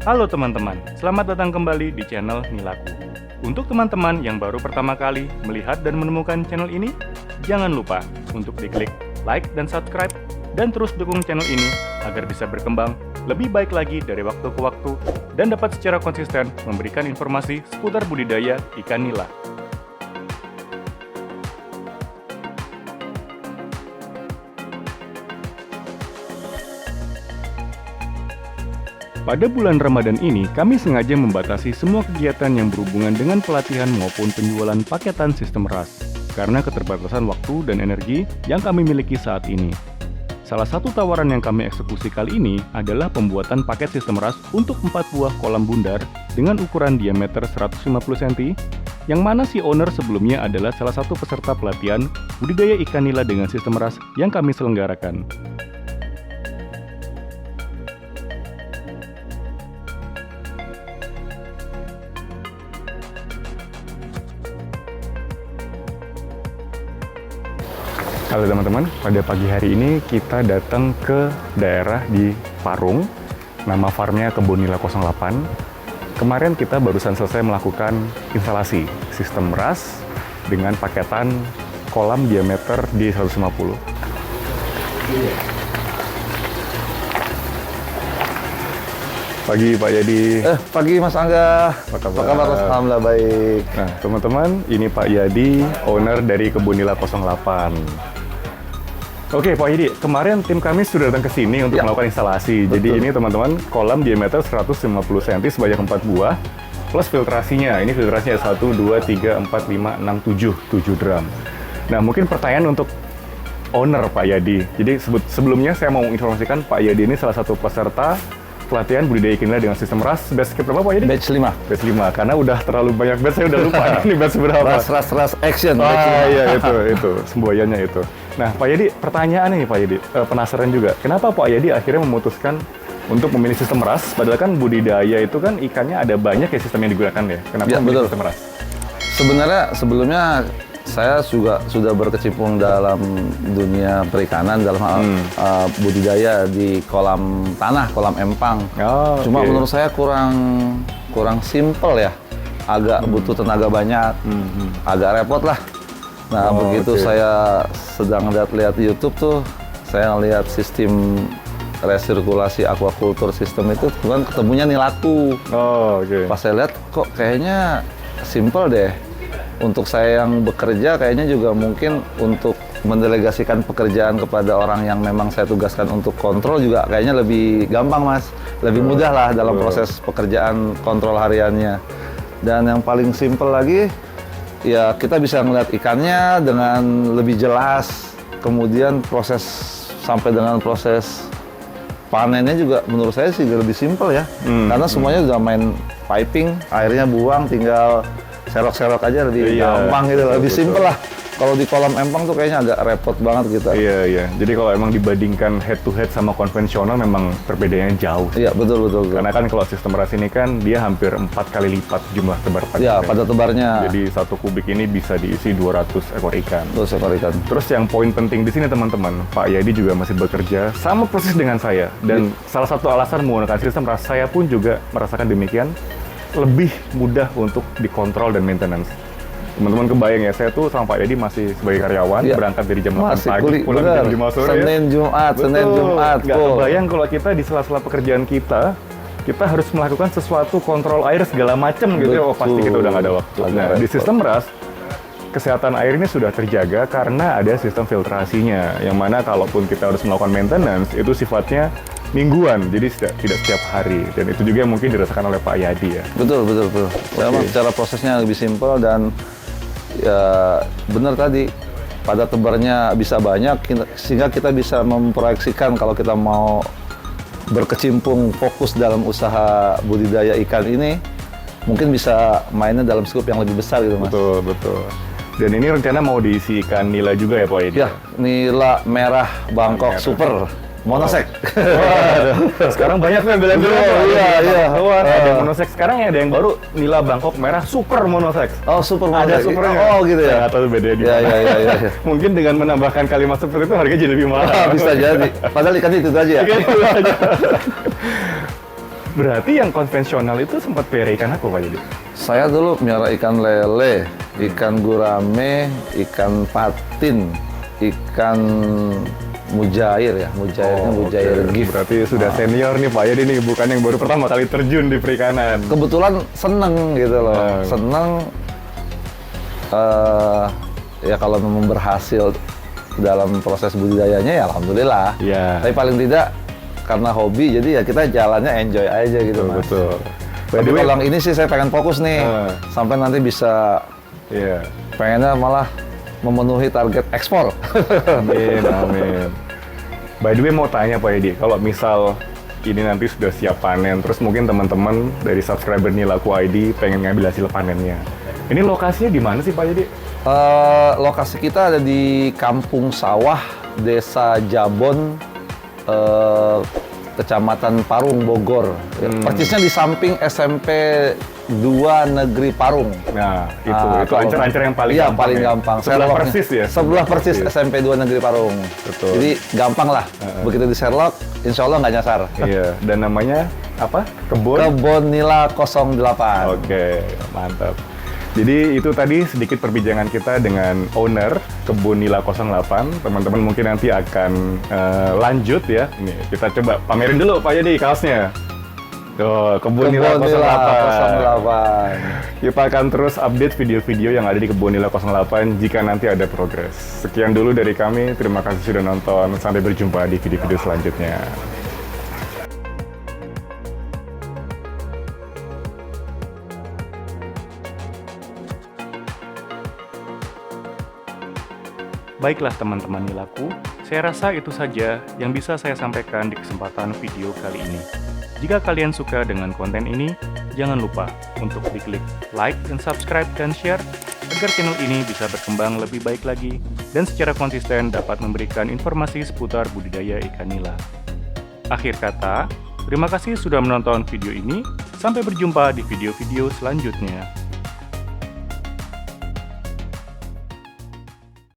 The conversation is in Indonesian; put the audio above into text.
Halo teman-teman, selamat datang kembali di channel Nilaku. Untuk teman-teman yang baru pertama kali melihat dan menemukan channel ini, jangan lupa untuk diklik like dan subscribe, dan terus dukung channel ini agar bisa berkembang lebih baik lagi dari waktu ke waktu dan dapat secara konsisten memberikan informasi seputar budidaya ikan nila. Pada bulan Ramadan ini, kami sengaja membatasi semua kegiatan yang berhubungan dengan pelatihan maupun penjualan paketan sistem RAS, karena keterbatasan waktu dan energi yang kami miliki saat ini. Salah satu tawaran yang kami eksekusi kali ini adalah pembuatan paket sistem RAS untuk 4 buah kolam bundar dengan ukuran diameter 150 cm, yang mana si owner sebelumnya adalah salah satu peserta pelatihan budidaya ikan nila dengan sistem RAS yang kami selenggarakan. Halo teman-teman, pada pagi hari ini kita datang ke daerah di Parung, nama farmnya Kebun Nila 08. Kemarin kita barusan selesai melakukan instalasi sistem RAS dengan paketan kolam diameter di 150. Pagi Pak Yadi. Pagi Mas Angga. Apa kabar? Apa kabar? Alhamdulillah baik. Nah teman-teman, ini Pak Yadi, owner dari Kebun Nila 08. Oke Pak Yadi, kemarin tim kami sudah datang ke sini untuk melakukan instalasi. Betul. Jadi ini teman-teman, kolam diameter 150 cm sebanyak 4 buah, plus filtrasinya. Ini filtrasinya 1, 2, 3, 4, 5, 6, 7 drum. Nah mungkin pertanyaan untuk owner Pak Yadi. Jadi sebelumnya saya mau informasikan Pak Yadi ini salah satu peserta pelatihan budidaya ikan nila dengan sistem RAS batch berapa Pak Yadi? Batch 5. Batch 5, karena udah terlalu banyak batch, saya udah lupa ini batch berapa. RAS action. batch Iya itu, semboyannya itu. Nah Pak Yadi, pertanyaan nih Pak Yadi, penasaran juga, kenapa Pak Yadi akhirnya memutuskan untuk memilih sistem RAS, padahal kan budidaya itu kan ikannya ada banyak ya sistem yang digunakan ya, kenapa Ya, memilih betul. sistem RAS? Sebenarnya sebelumnya saya juga sudah berkecimpung dalam dunia perikanan dalam hal budidaya di kolam tanah, kolam empang. Oh, Cuma oke. menurut saya kurang simple ya, agak butuh tenaga banyak, agak repot lah. Nah Oh, begitu oke. saya sedang lihat YouTube tuh, saya lihat sistem resirkulasi aquaculture sistem itu, kemudian ketemunya Nilaku. Oh oke. Pas saya lihat kok kayaknya simple deh. Untuk saya yang bekerja kayaknya juga mungkin untuk mendelegasikan pekerjaan kepada orang yang memang saya tugaskan untuk kontrol juga kayaknya lebih gampang Mas. Lebih mudah lah dalam proses pekerjaan kontrol hariannya. Dan yang paling simple lagi, ya kita bisa melihat ikannya dengan lebih jelas. Kemudian proses sampai dengan proses panennya juga menurut saya sih lebih simple ya. Karena semuanya udah main piping, airnya buang, tinggal serok-serok aja lebih Iya, gampang gitu, lebih betul. simpel lah. Kalau di kolam empang tuh kayaknya agak repot banget kita. Iya. Jadi kalau emang dibandingkan head to head sama konvensional memang perbedaannya jauh. Iya, betul. Karena kan kalau sistem RAS ini kan dia hampir 4 kali lipat jumlah tebar pakan. Ya, pada tebarnya. Jadi 1 kubik ini bisa diisi 200 ekor ikan. Terus ekor ikan. Terus yang poin penting di sini teman-teman, Pak Yadi juga masih bekerja sama persis dengan saya. Dan salah satu alasan menggunakan sistem RAS, saya pun juga merasakan demikian, lebih mudah untuk dikontrol dan maintenance. Teman-teman kebayang ya, saya tuh sama Pak Yadi masih sebagai karyawan, Iya. berangkat dari jam 8 Masih pagi, kuliah, pulang benar. jam 5 sore Senin, ya. Jumat, Senin, Jumat. Nggak full. kebayang kalau kita di sela-sela pekerjaan kita harus melakukan sesuatu kontrol air segala macam gitu ya. Oh pasti kita udah nggak ada waktu. Agak Nah, di repot. sistem RAS, kesehatan air ini sudah terjaga karena ada sistem filtrasinya, yang mana kalaupun kita harus melakukan maintenance, itu sifatnya mingguan, jadi tidak setiap hari. Dan itu juga yang mungkin dirasakan oleh Pak Yadi ya. Betul. Memang cara prosesnya lebih simpel dan ya benar tadi, pada tebarnya bisa banyak sehingga kita bisa memproyeksikan kalau kita mau berkecimpung fokus dalam usaha budidaya ikan ini, mungkin bisa mainnya dalam skup yang lebih besar gitu Mas. Betul. Dan ini rencana mau diisi ikan nila juga ya Pak Yadi? Ya, nila merah Bangkok Merah. Super. Monosek. Sekarang banyak yang bilang Iya. Ada monoseks. Sekarang ya ada yang baru nila Bangkok merah super monoseks. Oh, super Ada monosek. supernya. Oh, gitu ya. Nggak tahu bedanya di Iya, mana. iya. Mungkin dengan menambahkan kalimat seperti itu harganya jadi lebih mahal. Bisa jadi. Padahal ikan itu aja ya. Berarti yang konvensional itu sempat pelihara ikan apa Pak Yudi? Saya dulu melihara ikan lele, ikan gurame, ikan patin, ikan mujair ya, mujair oke. gift. Berarti sudah senior nih Pak Yudi nih, bukan yang baru pertama kali terjun di perikanan. Kebetulan seneng gitu loh, seneng ya kalau memang berhasil dalam proses budidayanya ya alhamdulillah. Iya. Tapi paling tidak karena hobi, jadi ya kita jalannya enjoy aja gitu Mas. Betul. Tapi kalau yang ini sih saya pengen fokus nih, sampai nanti bisa pengennya malah memenuhi target ekspor. Amin, amin. By the way mau tanya Pak Yedi, kalau misal ini nanti sudah siap panen, terus mungkin teman-teman dari subscriber Nilaku ID pengen ngambil hasil panennya. Ini lokasinya di mana sih Pak Yedi? Lokasi kita ada di Kampung Sawah, Desa Jabon, Kecamatan Parung, Bogor. Persisnya di samping SMP 2 Negeri Parung. Nah, itu ancar-ancar yang paling iya, gampang. paling gampang. Sebelah persis ya? Sebelah persis SMP 2 Negeri Parung. Betul. Jadi gampang lah. Begitu di Sherlock, insya Allah nggak nyasar. Iya, dan namanya apa? Kebun Nila 08. Oke, mantap. Jadi itu tadi sedikit perbincangan kita dengan owner Kebun Nila 08. Teman-teman mungkin nanti akan lanjut ya. Ini kita coba pamerin dulu Pak Yedi kaosnya. Tuh, Kebun Nila 08. Kita akan terus update video-video yang ada di Kebun Nila 08 jika nanti ada progres. Sekian dulu dari kami. Terima kasih sudah nonton. Sampai berjumpa di video-video selanjutnya. Baiklah teman-teman Nilaku, saya rasa itu saja yang bisa saya sampaikan di kesempatan video kali ini. Jika kalian suka dengan konten ini, jangan lupa untuk diklik like dan subscribe dan share agar channel ini bisa berkembang lebih baik lagi dan secara konsisten dapat memberikan informasi seputar budidaya ikan nila. Akhir kata, terima kasih sudah menonton video ini. Sampai berjumpa di video-video selanjutnya.